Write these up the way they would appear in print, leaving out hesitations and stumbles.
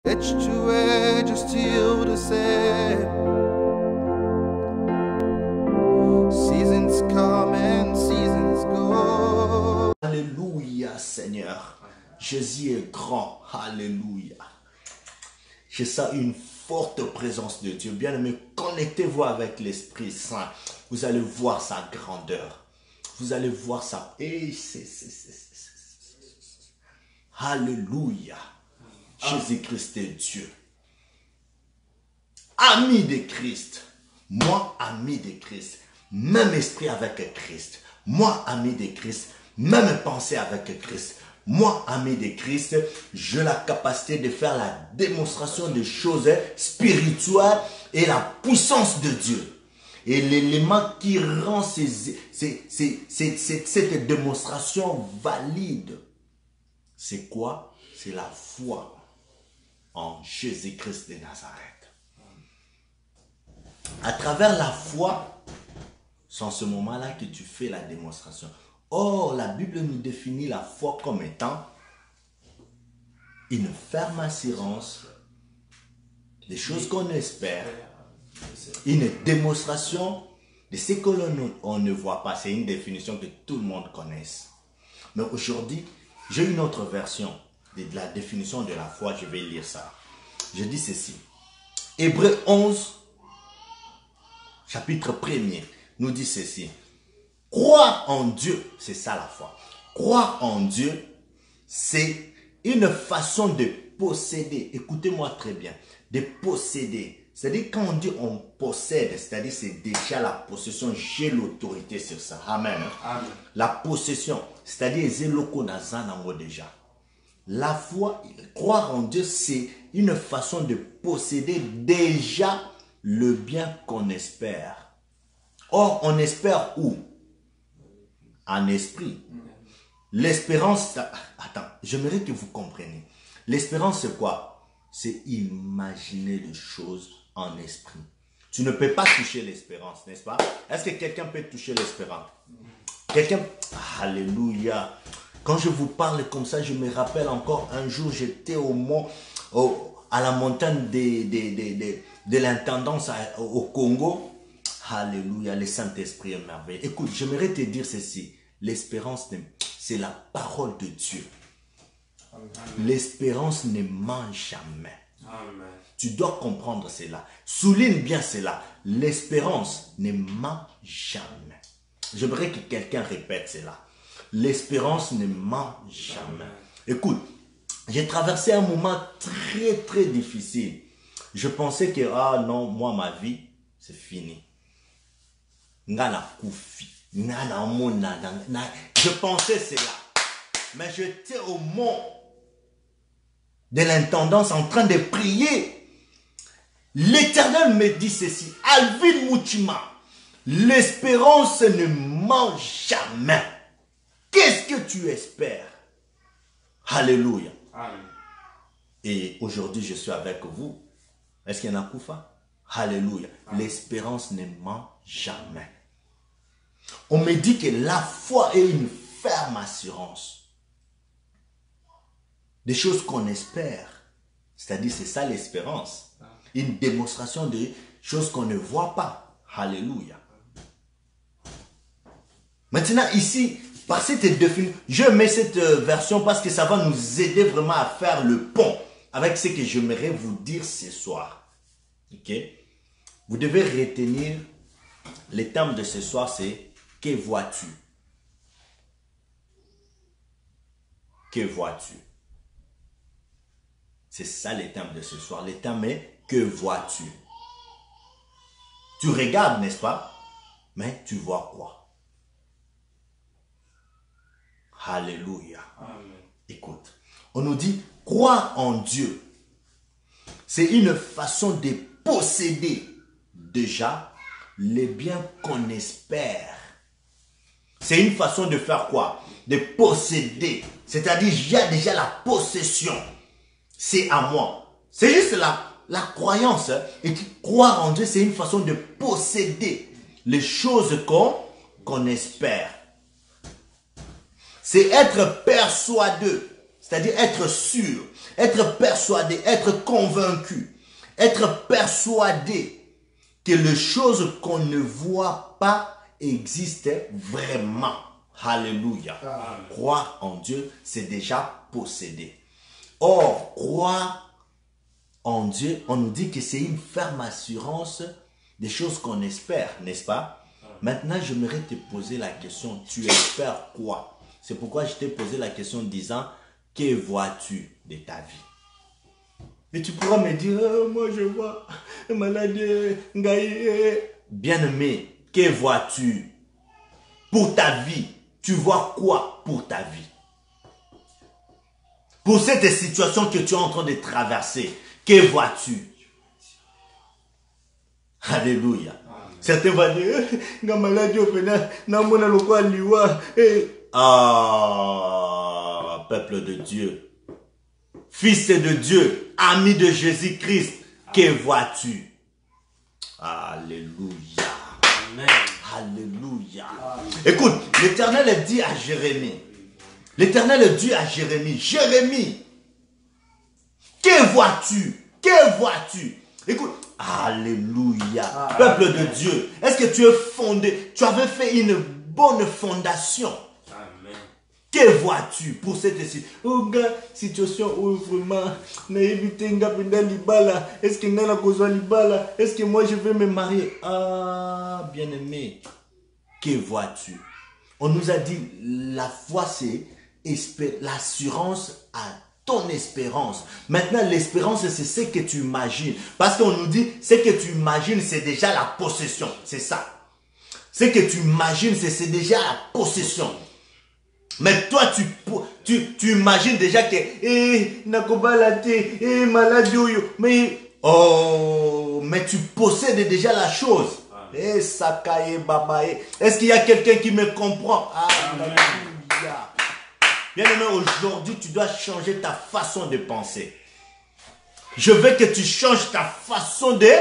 Edge to edge, still the same. Seasons come and seasons go. Alléluia, Seigneur. Jésus est grand. Alléluia. Je sens une forte présence de Dieu. Bien-aimé, connectez-vous avec l'Esprit Saint. Vous allez voir sa grandeur. Vous allez voir sa... Alléluia. Jésus-Christ est Dieu. Ami de Christ. Moi, ami de Christ. Même esprit avec Christ. Moi, ami de Christ. Même pensée avec Christ. Moi, ami de Christ, j'ai la capacité de faire la démonstration des choses spirituelles et la puissance de Dieu. Et l'élément qui rend cette démonstration valide, c'est quoi? C'est la foi en Jésus-Christ de Nazareth. À travers la foi, c'est en ce moment-là que tu fais la démonstration. Or, la Bible nous définit la foi comme étant une ferme assurance des choses qu'on espère, une démonstration de ce que l'on ne voit pas. C'est une définition que tout le monde connaisse. Mais aujourd'hui, j'ai une autre version de la définition de la foi. Je vais lire ça. Je dis ceci. Hébreux 11, chapitre 1er, nous dit ceci. Croire en Dieu, c'est ça la foi. Croire en Dieu, c'est une façon de posséder. Écoutez-moi très bien. De posséder. C'est-à-dire quand on dit on possède, c'est-à-dire c'est déjà la possession. J'ai l'autorité sur ça. Amen. Amen. La possession, c'est-à-dire j'ai l'autorisation déjà. La foi, croire en Dieu, c'est une façon de posséder déjà le bien qu'on espère. Or, on espère où? En esprit. L'espérance, attends, j'aimerais que vous compreniez. L'espérance, c'est quoi? C'est imaginer les choses en esprit. Tu ne peux pas toucher l'espérance, n'est-ce pas? Est-ce que quelqu'un peut toucher l'espérance? Quelqu'un? Alléluia. Quand je vous parle comme ça, je me rappelle encore un jour, j'étais à la montagne de l'intendance au Congo. Alléluia, le Saint-Esprit est merveilleux. Écoute, j'aimerais te dire ceci. L'espérance, c'est la parole de Dieu. L'espérance ne ment jamais. Amen. Tu dois comprendre cela. Souligne bien cela. L'espérance ne ment jamais. J'aimerais que quelqu'un répète cela. L'espérance ne ment jamais. Amen. Écoute, j'ai traversé un moment très très difficile. Je pensais que, ah non, moi ma vie, c'est fini. Ngana koufi. Je pensais cela. Mais j'étais au mont de l'intendance en train de prier. L'Éternel me dit ceci. Alvin Moutima, l'espérance ne ment jamais. Qu'est-ce que tu espères? Alléluia. Amen. Et aujourd'hui, je suis avec vous. Est-ce qu'il y en a Koufa? Alléluia. L'espérance ne ment jamais. On me dit que la foi est une ferme assurance des choses qu'on espère. C'est-à-dire, c'est ça l'espérance. Une démonstration de choses qu'on ne voit pas. Alléluia. Maintenant, ici, par cette définition, je mets cette version parce que ça va nous aider vraiment à faire le pont avec ce que j'aimerais vous dire ce soir. Ok? Vous devez retenir le thème de ce soir, c'est que vois-tu? Que vois-tu? C'est ça le thème de ce soir. Le thème est que vois-tu? Tu regardes, n'est-ce pas? Mais tu vois quoi? Alléluia. Amen. Écoute, on nous dit croire en Dieu. C'est une façon de posséder déjà les biens qu'on espère. C'est une façon de faire quoi? De posséder. C'est-à-dire, il y a déjà la possession. C'est à moi. C'est juste la croyance. Et croire en Dieu, c'est une façon de posséder les choses qu'on espère. C'est être persuadé. C'est-à-dire être sûr, être persuadé, être convaincu, être persuadé que les choses qu'on ne voit pas existent vraiment. Alléluia. Croire en Dieu, c'est déjà posséder. Or, croire en Dieu, on nous dit que c'est une ferme assurance des choses qu'on espère, n'est-ce pas? Maintenant, j'aimerais te poser la question, tu espères quoi? C'est pourquoi je t'ai posé la question disant, que vois-tu de ta vie? Et tu pourras me dire, moi je vois maladie, bien-aimé, que vois-tu pour ta vie? Tu vois quoi pour ta vie? Pour cette situation que tu es en train de traverser, que vois-tu? Alléluia. Certains vont dire, ah, peuple de Dieu, fils de Dieu, ami de Jésus-Christ, que vois-tu? Alléluia. Amen. Alléluia. Écoute, l'Éternel dit à Jérémie, l'Éternel dit à Jérémie, Jérémie, que vois-tu? Que vois-tu? Écoute, alléluia. Peuple de Dieu, est-ce que tu es fondé, tu avais fait une bonne fondation? Amen. Que vois-tu pour cette situation où vraiment, est-ce que moi je vais me marier? Ah, bien-aimé, que vois-tu? On nous a dit, la foi c'est l'assurance à ton espérance. Maintenant, l'espérance, c'est ce que tu imagines. Parce qu'on nous dit, ce que tu imagines, c'est déjà la possession. C'est ça. Ce que tu imagines, c'est déjà la possession. Mais toi, tu imagines déjà que, mais tu possèdes déjà la chose. Est-ce qu'il y a quelqu'un qui me comprend? Alléluia. Bien-aimé, aujourd'hui, tu dois changer ta façon de penser. Je veux que tu changes ta façon de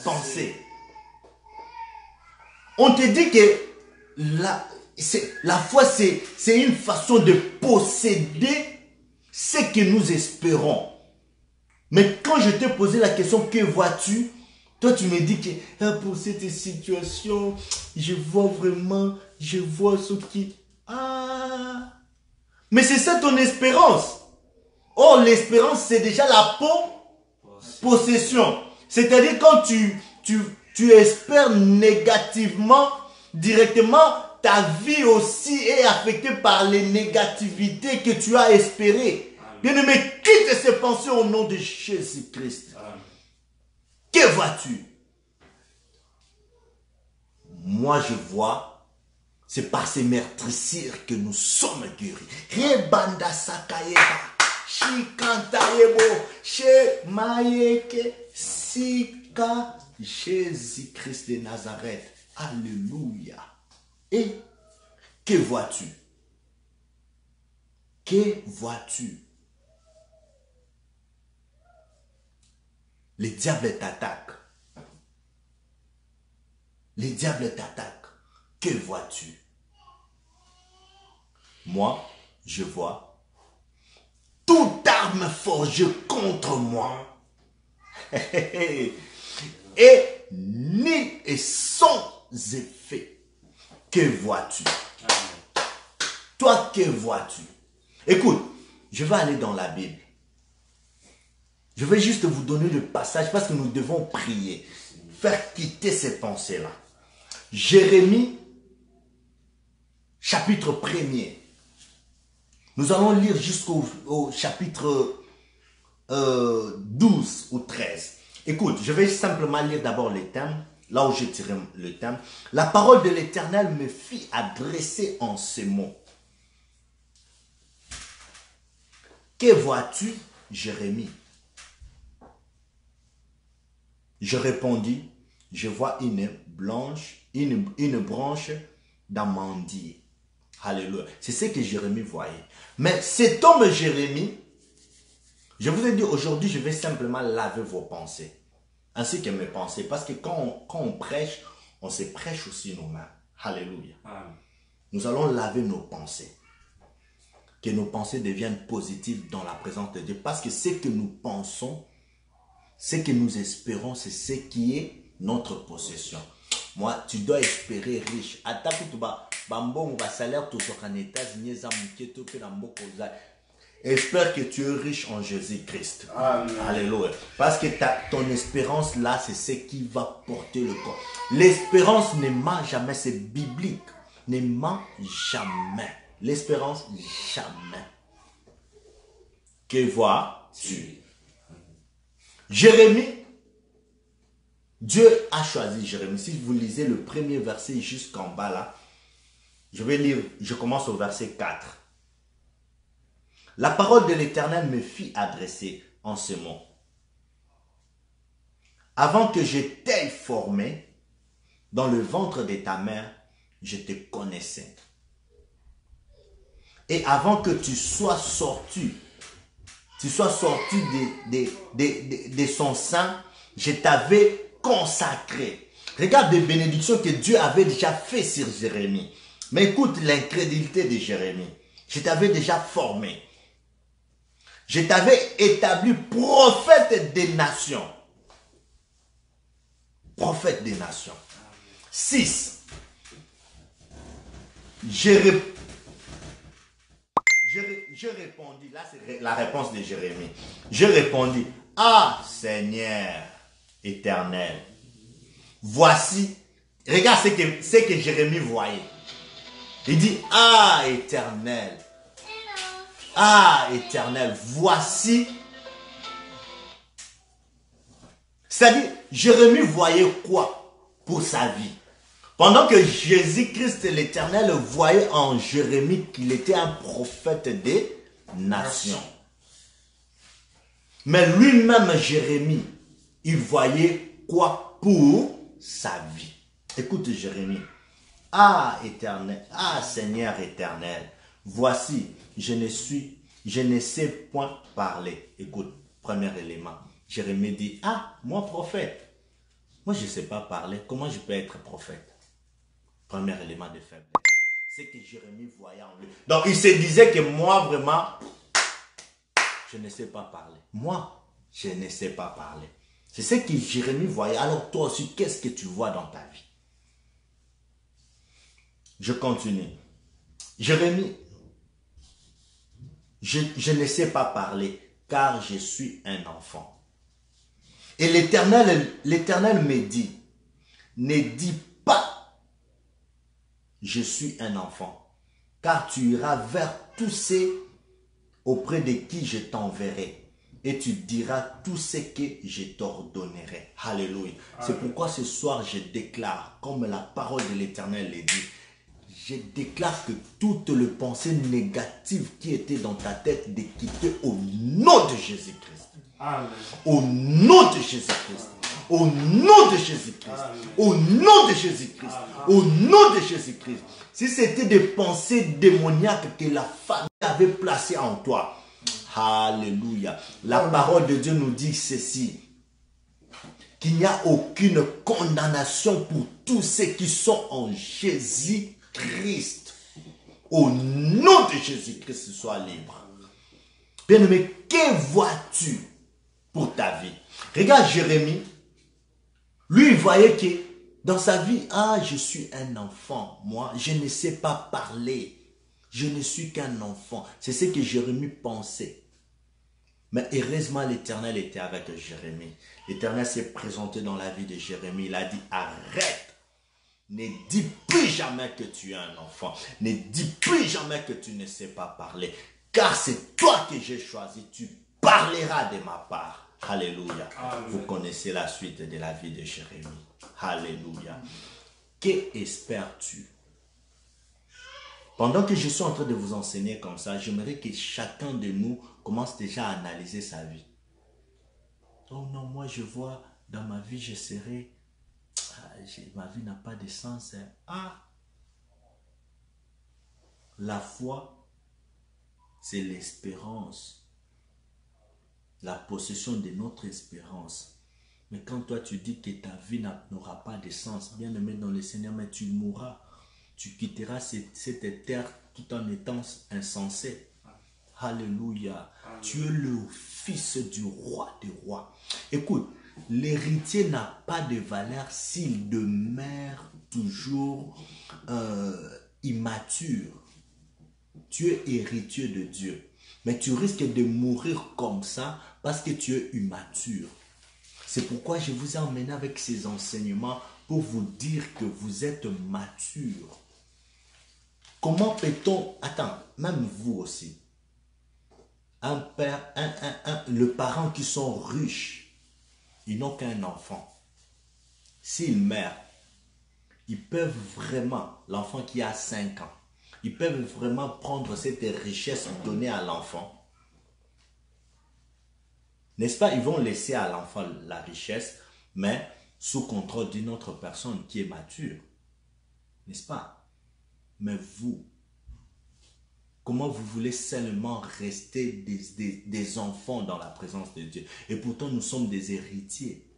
penser. On te dit que la foi, c'est une façon de posséder ce que nous espérons. Mais quand je t'ai posé la question, que vois-tu? Toi, tu me dis que pour cette situation, je vois ce qui... Ah! Mais c'est ça ton espérance. Or, l'espérance, c'est déjà la possession. C'est-à-dire quand tu espères négativement, directement, ta vie aussi est affectée par les négativités que tu as espérées. Bien-aimé, quitte ces pensées au nom de Jésus-Christ. Que vois-tu? Moi, je vois... C'est par ces meurtrissures que nous sommes guéris. Rebanda sakayeba, shikantayebo, she maïeke, sika, Jésus-Christ de Nazareth. Alléluia. Et que vois-tu? Que vois-tu? Les diables t'attaquent. Les diables t'attaquent. Que vois-tu? Moi, je vois toute arme forgée contre moi et ni et sans effet. Que vois-tu? Toi, que vois-tu? Écoute, je vais aller dans la Bible. Je vais juste vous donner le passage parce que nous devons prier. Faire quitter ces pensées-là. Jérémie, chapitre 1er. Nous allons lire jusqu'au chapitre 12 ou 13. Écoute, je vais simplement lire d'abord les thèmes, là où j'ai tiré le thème. La parole de l'Éternel me fit adresser en ces mots. Que vois-tu, Jérémie? Je répondis, je vois une branche d'amandier. Alléluia. C'est ce que Jérémie voyait. Mais cet homme Jérémie, je vous ai dit aujourd'hui, je vais simplement laver vos pensées. Ainsi que mes pensées. Parce que quand on prêche, on se prêche aussi nous-mêmes. Alléluia. Amen. Nous allons laver nos pensées. que nos pensées deviennent positives dans la présence de Dieu. Parce que ce que nous pensons, ce que nous espérons, c'est ce qui est notre possession. Moi, tu dois espérer riche. Attaque tout bas. Bambon, va salaire tout sur un États-Unis, espère que tu es riche en Jésus-Christ. Alléluia. Parce que ton espérance là, c'est ce qui va porter le corps. L'espérance ne ment jamais, c'est biblique. Ne ment jamais. L'espérance, jamais. Que vois-tu? Jérémie, Dieu a choisi Jérémie. Si vous lisez le premier verset jusqu'en bas là, je vais lire, je commence au verset 4. La parole de l'Éternel me fit adresser en ce mot. Avant que je t'aie formé dans le ventre de ta mère, je te connaissais. Et avant que tu sois sorti de son sein, je t'avais consacré. Regarde les bénédictions que Dieu avait déjà fait sur Jérémie. Mais écoute l'incrédulité de Jérémie. Je t'avais déjà formé. Je t'avais établi prophète des nations. Prophète des nations. 6. Je répondis, là c'est la réponse de Jérémie. Je répondis, ah Seigneur éternel, voici, regarde ce que Jérémie voyait. Il dit, ah éternel, ah éternel, voici. C'est-à-dire, Jérémie voyait quoi pour sa vie? Pendant que Jésus-Christ l'Éternel voyait en Jérémie qu'il était un prophète des nations. Mais lui-même, Jérémie, il voyait quoi pour sa vie? Écoute Jérémie. Ah éternel, ah Seigneur éternel, voici, je ne sais point parler. Écoute, premier élément. Jérémie dit, ah, moi prophète, moi je ne sais pas parler, comment je peux être prophète? Premier élément de faiblesse. C'est que Jérémie voyait en lui. Donc il se disait que moi vraiment, je ne sais pas parler. Moi, je ne sais pas parler. C'est ce que Jérémie voyait. Alors toi aussi, qu'est-ce que tu vois dans ta vie? Je continue. Jérémie, je ne sais pas parler car je suis un enfant. Et l'Éternel me dit, ne dis pas je suis un enfant, car tu iras vers tous ceux auprès de qui je t'enverrai et tu diras tout ce que je t'ordonnerai. Alléluia. C'est pourquoi ce soir je déclare, comme la parole de l'Éternel le dit, je déclare que toutes les pensées négatives qui étaient dans ta tête de quitter au nom de Jésus-Christ. Au nom de Jésus-Christ. Au nom de Jésus-Christ. Au nom de Jésus-Christ. Au nom de Jésus-Christ. Si c'était des pensées démoniaques que la famille avait placées en toi. Alléluia. La parole de Dieu nous dit ceci. Qu'il n'y a aucune condamnation pour tous ceux qui sont en Jésus-Christ. Au nom de Jésus-Christ, sois libre. Bien-aimé, que vois-tu pour ta vie? Regarde Jérémie. Lui, il voyait que dans sa vie, ah, je suis un enfant. Moi, je ne sais pas parler. Je ne suis qu'un enfant. C'est ce que Jérémie pensait. Mais heureusement, l'Éternel était avec Jérémie. L'Éternel s'est présenté dans la vie de Jérémie. Il a dit, arrête. Ne dis plus jamais que tu es un enfant. Ne dis plus jamais que tu ne sais pas parler. Car c'est toi que j'ai choisi. Tu parleras de ma part. Alléluia. Amen. Vous connaissez la suite de la vie de Jérémie. Alléluia. Qu'espères-tu? Pendant que je suis en train de vous enseigner comme ça, j'aimerais que chacun de nous commence déjà à analyser sa vie. Oh non, moi je vois dans ma vie, je serai... ma vie n'a pas de sens. Ah! La foi, c'est l'espérance. La possession de notre espérance. Mais quand toi tu dis que ta vie n'aura pas de sens, bien aimé dans le Seigneur, mais tu mourras. Tu quitteras cette terre tout en étant insensé. Alléluia. Tu es le fils du roi des rois. Écoute, l'héritier n'a pas de valeur s'il demeure toujours immature. Tu es héritier de Dieu. Mais tu risques de mourir comme ça parce que tu es immature. C'est pourquoi je vous ai emmené avec ces enseignements pour vous dire que vous êtes mature. Comment peut-on... Attends, même vous aussi. Un père, le parent qui sont riches, ils n'ont qu'un enfant. S'ils meurent, ils peuvent vraiment, l'enfant qui a 5 ans, ils peuvent vraiment prendre cette richesse donnée à l'enfant. N'est-ce pas? Ils vont laisser à l'enfant la richesse, mais sous contrôle d'une autre personne qui est mature. N'est-ce pas? Mais vous, comment vous voulez seulement rester des enfants dans la présence de Dieu? Et pourtant, nous sommes des héritiers.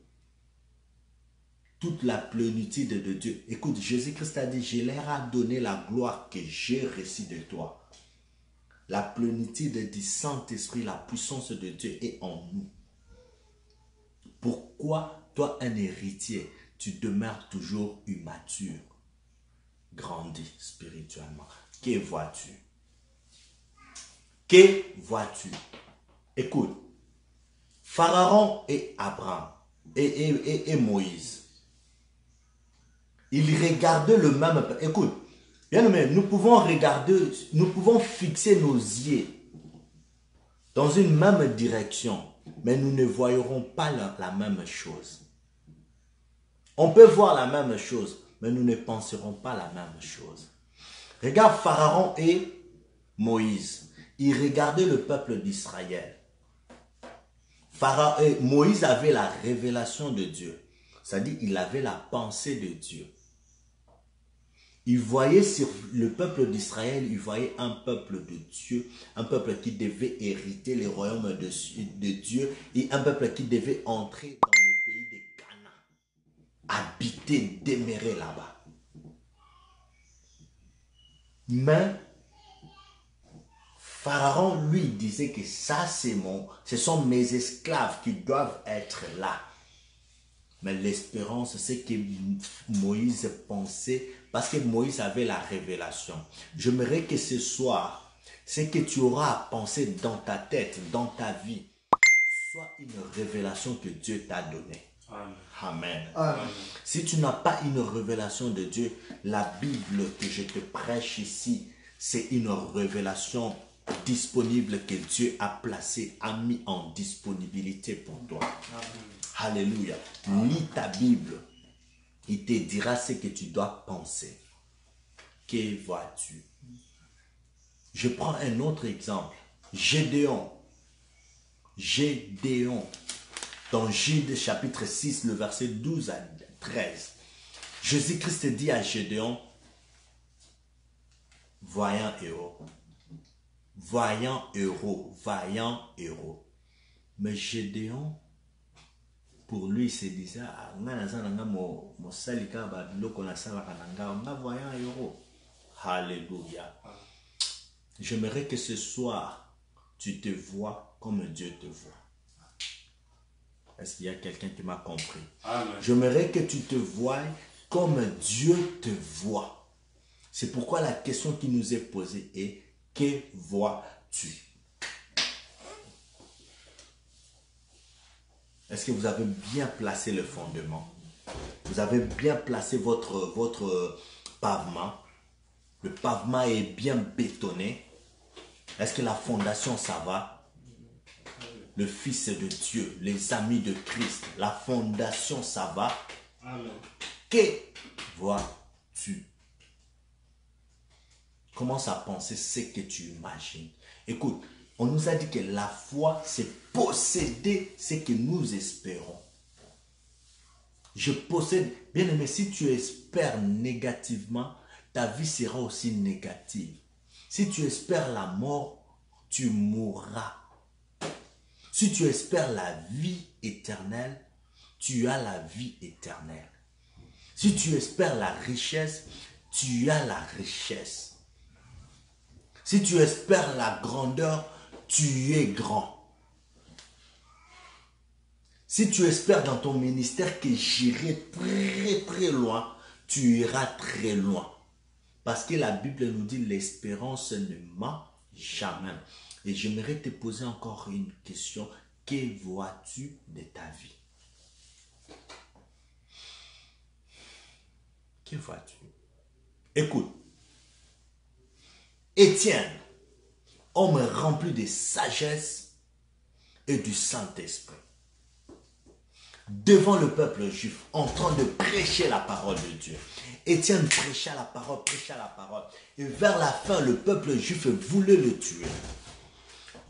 Toute la plénitude de Dieu. Écoute, Jésus-Christ a dit, je leur ai donné la gloire que j'ai reçue de toi. La plénitude du Saint-Esprit, la puissance de Dieu est en nous. Pourquoi, toi, un héritier, tu demeures toujours immature? Grandis spirituellement. Que vois-tu? Que vois-tu? Écoute, Pharaon et Abraham et Moïse, ils regardaient le même... Écoute, bien aimé, nous pouvons regarder, nous pouvons fixer nos yeux dans une même direction, mais nous ne voyerons pas la même chose. On peut voir la même chose, mais nous ne penserons pas la même chose. Regarde Pharaon et Moïse. Ils regardaient le peuple d'Israël. Moïse avait la révélation de Dieu. C'est-à-dire il avait la pensée de Dieu. Il voyait sur le peuple d'Israël, il voyait un peuple de Dieu, un peuple qui devait hériter les royaumes de Dieu et un peuple qui devait entrer dans le pays de Canaan, habiter, demeurer là-bas. Mais Pharaon lui disait que ça ce sont mes esclaves qui doivent être là. Mais l'espérance, c'est que Moïse pensait, parce que Moïse avait la révélation. J'aimerais que ce soir, ce que tu auras à penser dans ta tête, dans ta vie, soit une révélation que Dieu t'a donnée. Amen. Amen. Si tu n'as pas une révélation de Dieu, la Bible que je te prêche ici, c'est une révélation disponible que Dieu a placée, a mis en disponibilité pour toi. Amen. Alléluia. Lis ta Bible. Il te dira ce que tu dois penser. Que vois-tu? Je prends un autre exemple. Gédéon. Dans Jude chapitre 6, le verset 12 à 13. Jésus-Christ dit à Gédéon, vaillant héros. Vaillant héros. Mais Gédéon, pour lui, il se disait, alléluia. J'aimerais que ce soir, tu te vois comme Dieu te voit. Est-ce qu'il y a quelqu'un qui m'a compris? J'aimerais que tu te voies comme Dieu te voit. C'est pourquoi la question qui nous est posée est, que vois-tu? Est-ce que vous avez bien placé le fondement? Vous avez bien placé votre pavement? Le pavement est bien bétonné? Est-ce que la fondation, ça va? Le Fils de Dieu, les amis de Christ, la fondation, ça va? Amen. Que vois-tu? Commence à penser ce que tu imagines. Écoute, on nous a dit que la foi, c'est posséder ce que nous espérons. Je possède. Bien aimé, si tu espères négativement, ta vie sera aussi négative. Si tu espères la mort, tu mourras. Si tu espères la vie éternelle, tu as la vie éternelle. Si tu espères la richesse, tu as la richesse. Si tu espères la grandeur, tu es grand. Si tu espères dans ton ministère que j'irai très très loin, tu iras très loin. Parce que la Bible nous dit l'espérance ne ment jamais. Et j'aimerais te poser encore une question. Que vois-tu de ta vie? Que vois-tu? Écoute. Étienne, homme rempli de sagesse et du Saint-Esprit, devant le peuple juif, en train de prêcher la parole de Dieu. Étienne prêcha la parole. Et vers la fin, le peuple juif voulait le tuer.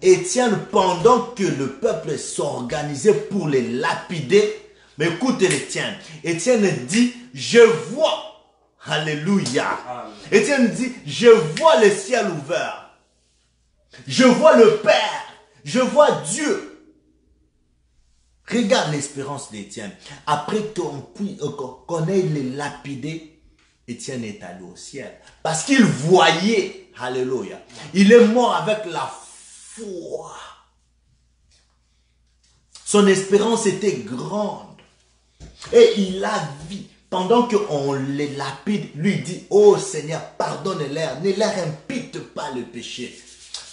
Étienne, pendant que le peuple s'organisait pour les lapider, mais écoutez Étienne, Étienne dit, je vois, alléluia. Amen. Étienne dit, je vois le ciel ouvert. Je vois le Père. Je vois Dieu. Regarde l'espérance d'Étienne. Après qu'on ait les lapidés, Étienne est allé au ciel. Parce qu'il voyait, alléluia, il est mort avec la foi. Son espérance était grande. Et il a vu, pendant qu'on les lapide, lui dit, oh Seigneur, pardonne-leur, ne leur impute pas le péché.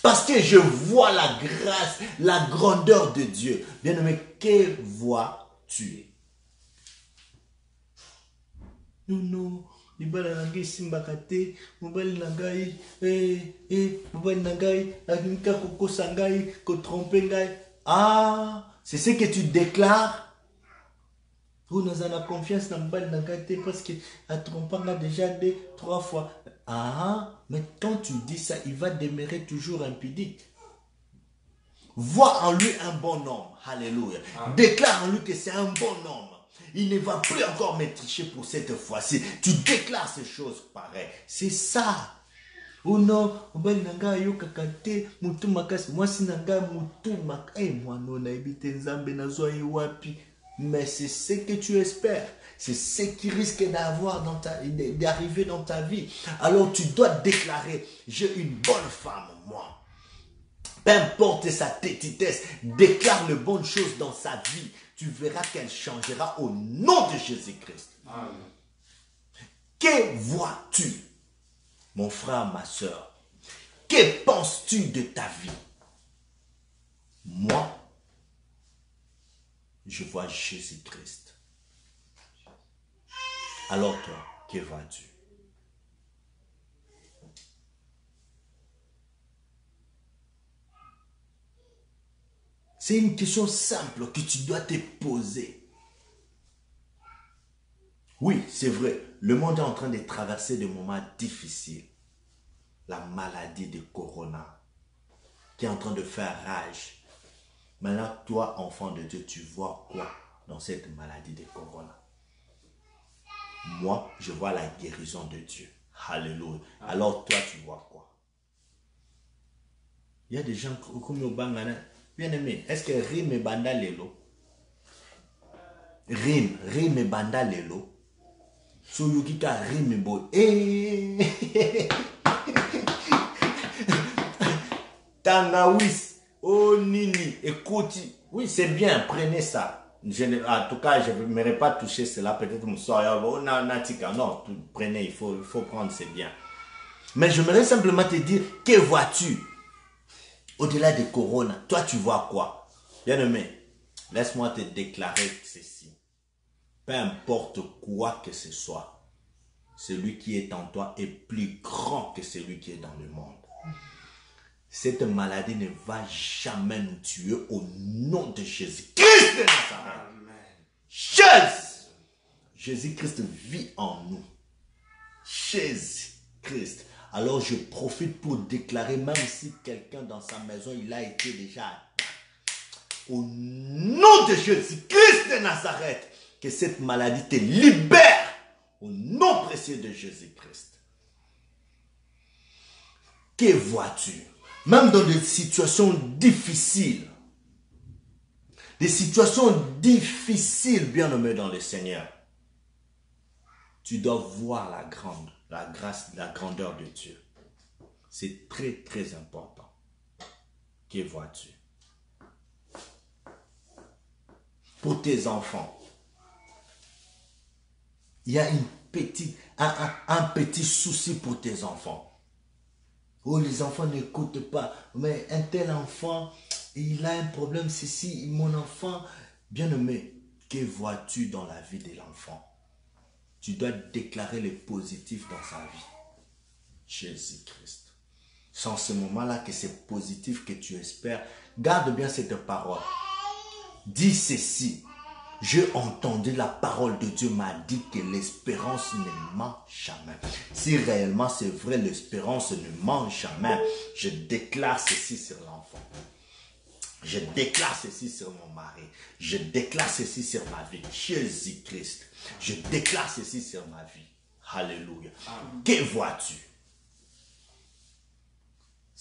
Parce que je vois la grâce, la grandeur de Dieu. Bien-aimé, que vois-tu? Non, libala nangai simbakate, mobali nangai, mobali nangai, akinka koko sangai, ko trompe ngai. Ah, c'est ce que tu déclares? Vous nous en a confiance dans mobali nangai parce que a trompé déjà 2-3 fois. Ah, mais quand tu dis ça, il va demeurer toujours impudique. Vois en lui un bon homme. Alléluia. Déclare en lui que c'est un bon homme. Il ne va plus encore me tricher pour cette fois-ci. Tu déclares ces choses pareilles. C'est ça. Oh non, moi si nanga mutu makai moi non naibite nzambe nazoi wapi. Mais c'est ce que tu espères. C'est ce qui risque d'arriver dans ta vie. Alors tu dois déclarer, j'ai une bonne femme, moi. Peu importe sa tétitesse, déclare les bonnes choses dans sa vie. Tu verras qu'elle changera au nom de Jésus-Christ. Que vois-tu, mon frère, ma soeur? Que penses-tu de ta vie? Moi, je vois Jésus-Christ. Alors toi, que vois-tu? C'est une question simple que tu dois te poser. Oui, c'est vrai, le monde est en train de traverser des moments difficiles. La maladie de Corona qui est en train de faire rage. Maintenant, toi, enfant de Dieu, tu vois quoi dans cette maladie de Corona? Moi, je vois la guérison de Dieu. Alléluia. Alors toi, tu vois quoi? Il y a des gens comme au Bangana. Bien aimé, est-ce que rime et banda lelo? Rime et banda lelo. Soyukika rime bo. Tangawis. Oh Nini. Écoute. Oui, c'est bien. Prenez ça. En tout cas, je n'aimerais pas toucher cela. Peut-être mon soeur. Non, prenez. Il faut prendre. C'est bien. Mais j'aimerais simplement te dire. Que vois-tu? Au-delà de Corona, toi tu vois quoi? Bien-aimé, laisse-moi te déclarer ceci. Peu importe quoi que ce soit, celui qui est en toi est plus grand que celui qui est dans le monde. Cette maladie ne va jamais nous tuer au nom de Jésus-Christ de Nazareth. Jésus-Christ vit en nous. Jésus-Christ. Alors je profite pour déclarer, même si quelqu'un dans sa maison, il a été déjà atteint, au nom de Jésus-Christ de Nazareth, que cette maladie te libère, au nom précieux de Jésus-Christ. Que vois-tu? Même dans des situations difficiles, bien-aimé dans le Seigneur, tu dois voir la grâce, la grandeur de Dieu. C'est très, très important. Que vois-tu? Pour tes enfants, il y a un petit souci pour tes enfants. Oh, les enfants n'écoutent pas. Mais un tel enfant, il a un problème, ceci, mon enfant. Bien-aimé, que vois-tu dans la vie de l'enfant? Tu dois déclarer le positif dans sa vie. Jésus-Christ. C'est en ce moment-là que c'est positif que tu espères. Garde bien cette parole. Dis ceci. J'ai entendu la parole de Dieu m'a dit que l'espérance ne ment jamais. Si réellement c'est vrai, l'espérance ne ment jamais. Je déclare ceci sur l'enfant. Je déclare ceci sur mon mari. Je déclare ceci sur ma vie. Jésus-Christ. Je déclare ceci sur ma vie. Alléluia. Que vois-tu?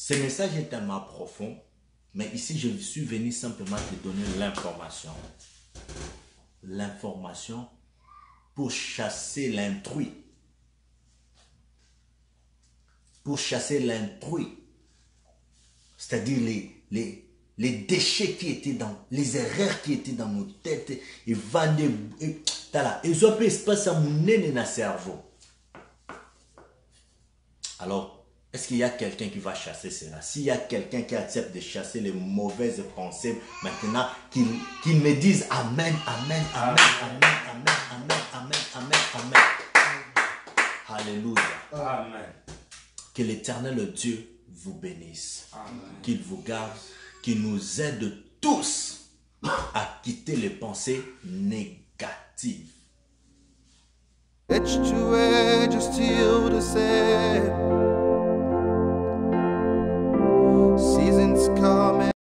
Ce message est tellement profond, mais ici je suis venu simplement te donner l'information. L'information pour chasser l'intrus. Pour chasser l'intrus. C'est-à-dire les déchets qui étaient dans, les erreurs qui étaient dans nos têtes. Et va de... Ils ont pu espace à mon nez dans cerveau. Alors, est-ce qu'il y a quelqu'un qui va chasser cela? S'il y a quelqu'un qui accepte de chasser les mauvaises pensées, maintenant, qu'il me dise Amen, Amen, Amen, Amen, Amen, Amen, Amen, Amen, Amen. Alléluia. Amen. Que l'Éternel Dieu vous bénisse. Qu'il vous garde, qu'il nous aide tous à quitter les pensées négatives. Edge to edge, still the same.